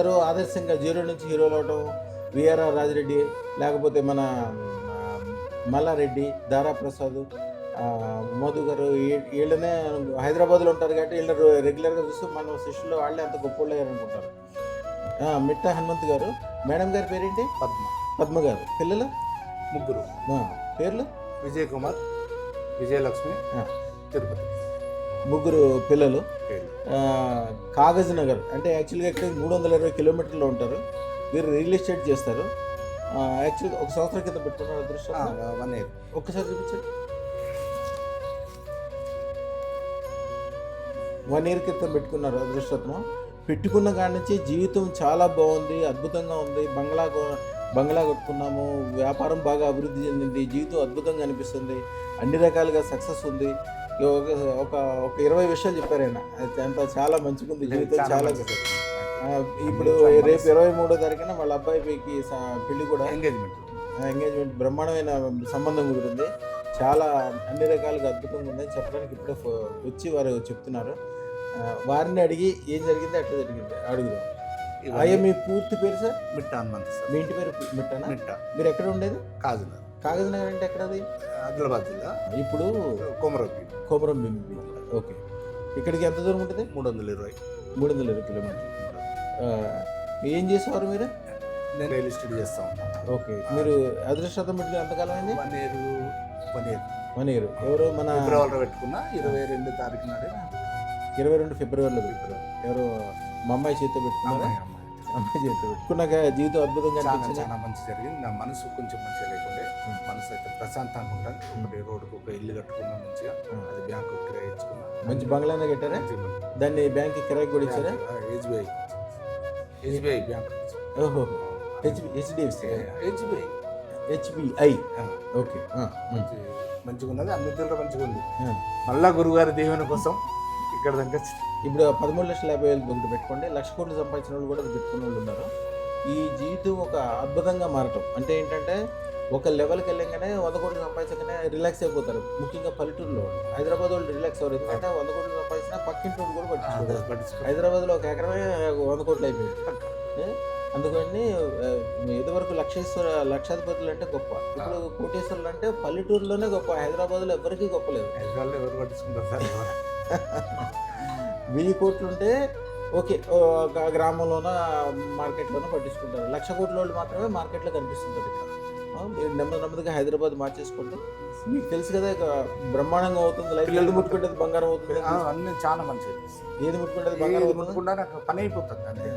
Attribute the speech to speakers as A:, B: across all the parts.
A: అందరూ ఆదర్శంగా జీరో నుంచి హీరోలు అవటం, విఆర్ఆర్ రాజిరెడ్డి, లేకపోతే మన మల్లారెడ్డి, దారా ప్రసాద్, మధు గారు, వీళ్ళనే హైదరాబాద్లో ఉంటారు కాబట్టి వీళ్ళు రెగ్యులర్గా చూస్తూ మన శిష్యులు వాళ్ళే అంత గొప్ప వాళ్ళు అనుకుంటారు. మిట్ట హనుమంత్ గారు. మేడం గారి పేరేంటి? పద్మ గారు. పిల్లలు
B: ముగ్గురు.
A: పేర్లు?
B: విజయ్ కుమార్, విజయలక్ష్మి, తిరుపతి.
A: ముగ్గురు పిల్లలు. కాగజ్ నగర్ అంటే యాక్చువల్గా ఇక్కడ 320 కిలోమీటర్లో ఉంటారు. వీరు రియల్ ఎస్టేట్ చేస్తారు. యాక్చువల్గా ఒక సంవత్సరం కింద పెట్టుకున్నారు అదృష్టం.
B: 1 year.
A: ఒక్కసారి చూపించండి. 1 year క్రితం పెట్టుకున్నారు అదృష్టత్వం. పెట్టుకున్న కాడి నుంచి జీవితం చాలా బాగుంది, అద్భుతంగా ఉంది. బంగ్లా కొట్టుకున్నాము, వ్యాపారం బాగా అభివృద్ధి చెందింది, జీవితం అద్భుతంగా అనిపిస్తుంది, అన్ని రకాలుగా సక్సెస్ ఉంది. ఒక 20 విషయాలు చెప్పారు ఆయన. అంత చాలా మంచిగుంది జీవితం, చాలా. ఇప్పుడు రేపు 23వ తారీఖున వాళ్ళ అబ్బాయికి పెళ్లి కూడా, ఎంగేజ్మెంట్ బ్రహ్మాండమైన సంబంధం కుదిరింది. చాలా అన్ని రకాలుగా అద్భుతంగా ఉందని చెప్పడానికి ఇప్పుడే వచ్చి వారు చెప్తున్నారు. వారిని అడిగి ఏం జరిగింది అట్లా జరిగింది అడుగుదాం. అయ్యా మీ పూర్తి పేరు సార్?
B: మిట్ట హనుమంత్ సార్.
A: మీ ఇంటి పేరు మిట్టనా?
B: మిట్ట.
A: మీరు ఎక్కడ ఉండేది?
B: కాకినాడ.
A: కాకినాడ అంటే ఎక్కడ అది?
B: ఆదిలాబాద్ జిల్లా.
A: ఇప్పుడు కొమరం భీం. ఓకే. ఇక్కడికి ఎంత దూరం ఉంటుంది? 320 కిలోమీటర్లు. ఏం చేసేవారు మీరు?
B: నేను రియల్ ఎస్టేట్ చేస్తా ఉంటాను.
A: ఓకే. మీరు అదృష్టం పెట్టుకుని ఎంతకాలం అయింది?
B: 1 year.
A: ఎవరు? మన
B: ఫిబ్రవరిలో పెట్టుకున్నా. 22 తారీఖు నాడే
A: 22 ఫిబ్రవరిలో పెట్టుకున్నారు. ఎవరు? మా అమ్మాయి చేతితో పెట్టుకున్నారా? అమ్మాయి చేతితో పెట్టుకున్నాక జీవితం అద్భుతంగా
B: చాలా మంచి జరిగింది. నా మనసు కొంచెం మంచిగా లేకుండే, మనసు అయితే ప్రశాంతంగా ఉంటాను. ఒకటి రోడ్డుకు ఒక ఇల్లు కట్టుకున్నా మంచిగా, అది బ్యాంకు కిరాయి ఇచ్చుకున్నా.
A: మంచి బంగ్లానే కట్టారా? దాన్ని బ్యాంక్ కిరాయి కూడా ఇచ్చారా?
B: SBI bank.
A: ఓహో, హెచ్డిఎఫ్సి, హెచ్బిఐ. ఓకే.
B: మంచిగా ఉన్నది, అన్ని తీరు మంచిగా ఉంది. మళ్ళా గురుగారి దీవెన కోసం ఇక్కడ దాకా
A: ఇప్పుడు 13,50,000 దొంగ పెట్టుకోండి. 1,00,000 కోట్లు సంపాదించిన వాళ్ళు కూడా పెట్టుకున్న వాళ్ళు ఉన్నారు. ఈ జీవితం ఒక అద్భుతంగా మారటం అంటే ఏంటంటే, ఒక లెవెల్కి వెళ్ళగానే 100 కోట్లు సంపాదించగానే రిలాక్స్ అయిపోతారు. ముఖ్యంగా పల్లెటూరులో హైదరాబాద్ వాళ్ళు రిలాక్స్ అవ్వరు. ఎందుకంటే 100 కోట్లు సంపాదించినా పక్కింటి వాళ్ళు కూడా పట్టించుకోవాలి. హైదరాబాద్లో ఒక ఎకరమే 100 కోట్లు అయిపోయింది. అందుకని ఇదివరకు లక్షాధిపతులు అంటే గొప్ప, ఇప్పుడు కోటేశ్వరులు అంటే పల్లెటూరులోనే గొప్ప. హైదరాబాద్లో ఎవరికి గొప్ప లేదు.
B: హైదరాబాద్లో ఎవరు పట్టించుకుంటారు సార్?
A: 1000 కోట్లు ఉంటే ఓకే, గ్రామంలోన మార్కెట్లోనే పట్టించుకుంటారు. 1,00,000 కోట్ల వాళ్ళు మాత్రమే మార్కెట్లో కనిపిస్తుంటారు. ఇక్కడ నెమ్మదిగా హైదరాబాద్ మార్చేసుకోండి. మీకు తెలుసు కదా, ఇక బ్రహ్మాండంగా అవుతుంది లైఫ్. ఏది ముట్టుకుంటే బంగారం అవుతుంది.
B: అన్నీ చాలా మంచిగా.
A: ఏది ముట్టుకుంటే బంగారం
B: ముట్టుకుంటే పని అయిపోతుంది. అంటే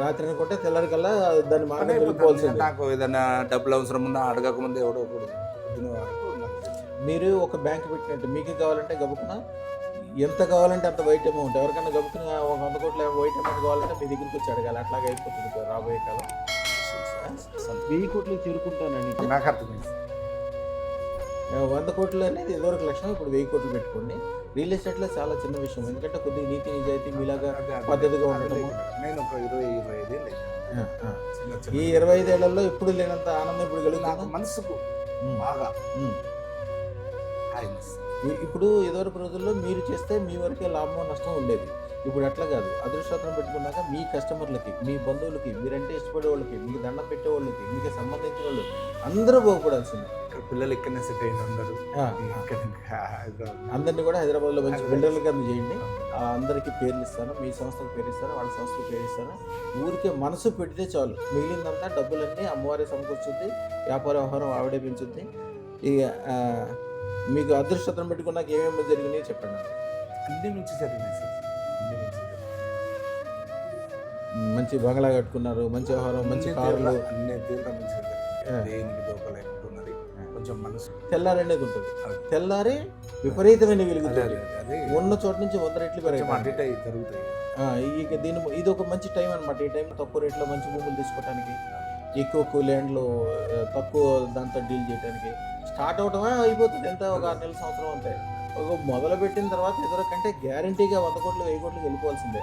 A: రాత్రి అనుకుంటే తెల్లారికల్లా దాన్ని వెళ్ళిపోవాల్సింది.
B: నాకు ఏదైనా డబ్బులు అవసరం ఉన్నా అడగకముందు ఎవడో
A: మీరు ఒక బ్యాంక్ పెట్టినట్టు మీకు కావాలంటే గబుకున ఎంత కావాలంటే అంత వైట్ అమౌంట్, ఎవరికైనా గబుకున 100 కోట్ల వైట్ అమౌంట్ కావాలంటే మీ దగ్గరికి వచ్చి అడగాలి. అట్లాగే అయిపోతుంది రాబోయే కాలం. 1000 కోట్లు చేరుకుంటానండి.
B: నాకు అర్థమైంది.
A: 100 కోట్లు అనేది ఇదివరకు లక్షణం, ఇప్పుడు 1000 కోట్లు పెట్టుకోండి. రియల్ ఎస్టేట్లో చాలా చిన్న విషయం, ఎందుకంటే కొద్దిగా నీతి నిజాయితీ మీలాగా పద్ధతిగా ఉండటం.
B: నేను ఒక 20-25 ఏళ్ళు.
A: ఈ 25 ఏళ్లలో ఇప్పుడు లేనంత ఆనందం ఇప్పుడు కలుగుతుంది
B: మనసుకు బాగా.
A: ఇప్పుడు ఇదివరకు రోజుల్లో మీరు చేస్తే మీ వరకే లాభం నష్టం ఉండేది. ఇప్పుడు అట్లా కాదు. అదృష్టం పెట్టుకున్నాక మీ కస్టమర్లకి, మీ బంధువులకి, మీరంటే ఇష్టపడే వాళ్ళకి, మీకు దండం పెట్టే వాళ్ళకి, మీకు సంబంధించిన వాళ్ళు అందరూ బాగుపడాల్సిందే.
B: పిల్లలు ఇక్కడనే సెట్ అయిన
A: అందరినీ కూడా హైదరాబాద్లో మంచి బిల్డర్లు కింద చేయండి. అందరికీ పేర్లు ఇస్తాను, మీ సంస్థకు పేరు ఇస్తాను, వాళ్ళ సంస్థకు పేరు ఇస్తాను. ఊరికే మనసు పెడితే చాలు, మిగిలిందంతా డబ్బులన్నీ అమ్మవారే సమకూర్చుద్ది, వ్యాపార వ్యవహారం ఆవిడే పెంచుద్ది. ఇక మీకు అదృష్టం పెట్టుకున్నాక ఏమేమి జరిగినాయి చెప్పండి.
B: అన్ని మంచి జరిగినాయి సార్.
A: మంచి బంగ్లా కట్టుకున్నారు, మంచి వ్యవహారం, మంచి కార్లు,
B: అన్ని తీవ్ర మంచిగా దేనికి దోకలేకుంటున్నది. కొంచెం మనసు
A: తెల్లారి అనేది ఉంటుంది. తెల్లారి విపరీతమైన వెలుగుతుంది. ఉన్న చోట నుంచి 100 రెట్లు
B: జరుగుతాయి.
A: ఇక ఇది ఒక మంచి టైం అనమాట. ఈ టైంలో తక్కువ రేట్లో మంచి భూములు తీసుకోవడానికి, ఎక్కువ ల్యాండ్లో తక్కువ దాంతో డీల్ చేయడానికి స్టార్ట్ అవటమే అయిపోతుంది. ఎంత ఒక 6 నెలల సంవత్సరం అంతే. ఒక మొదలు పెట్టిన తర్వాత ఎదురకంటే గ్యారంటీగా 100 కోట్లు 1000 కోట్లు వెళ్ళిపోవాల్సిందే.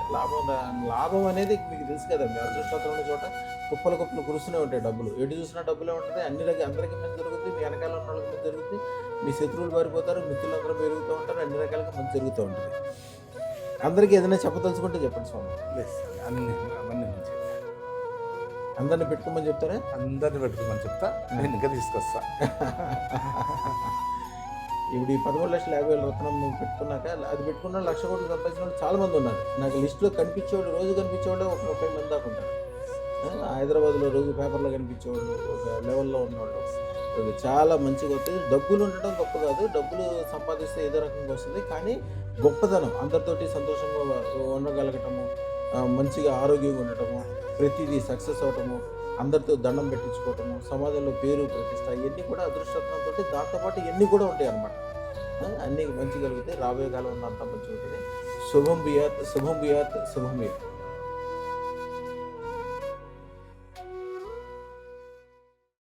A: లాభం అనేది మీకు తెలుసు కదా, మీ అదృష్టం ఉన్న చోట కుప్పలు కురుస్తూనే ఉంటాయి డబ్బులు. ఎటు చూసినా డబ్బులే ఉంటుంది. అందరికీ మంచి జరుగుతుంది, మీ వెనకాల ఉన్న వాళ్ళకి మంచి జరుగుతుంది, మీ శత్రువులు పారిపోతారు, మిత్రులందరూ పెరుగుతూ ఉంటారు, అన్ని రకాలుగా మంచి జరుగుతూ ఉంటుంది. అందరికీ ఏదైనా చెప్పదలుచుకుంటే చెప్పండి స్వామి.
B: లేదు స్వామి, అవన్నీ మంచిగా
A: అందరిని పెట్టుకోమని చెప్తారా?
B: అందరిని పెట్టుకోమని చెప్తా, నేను ఇంకా తీసుకొస్తా.
A: ఇప్పుడు ఈ 13,50,000 రత్నం నువ్వు పెట్టుకున్నాక అది పెట్టుకున్న 1,00,000 కోట్లు సంపాదించిన వాళ్ళు చాలా మంది ఉన్నారు. నాకు లిస్టులో కనిపించేవాళ్ళు, రోజు కనిపించేవాళ్ళు ఒక 30 మంది దాకా ఉంటారు. హైదరాబాద్లో రోజు పేపర్లో కనిపించేవాళ్ళు, ఒక లెవెల్లో ఉన్నవాళ్ళు చాలా మంచిగా వస్తుంది. డబ్బులు ఉండటం గొప్ప కాదు, డబ్బులు సంపాదిస్తే ఏదో రకంగా వస్తుంది. కానీ గొప్పతనం అందరితోటి సంతోషంగా ఉండగలగటము, మంచిగా ఆరోగ్యంగా ఉండటము, ప్రతిదీ సక్సెస్ అవటము, అందరితో దండం పెట్టించుకోవటము, సమాజంలో పేరు ప్రతిష్ట, ఇవన్నీ కూడా అదృష్టంతో దాంతోపాటు ఇవన్నీ కూడా ఉంటాయి అన్నమాట. అన్నీ మంచి కలుగుతాయి. రాబోయే కాలం అంతా మంచిగా ఉంటుంది. శుభం బియాత్, శుభం బియాత్, శుభం బియాత్.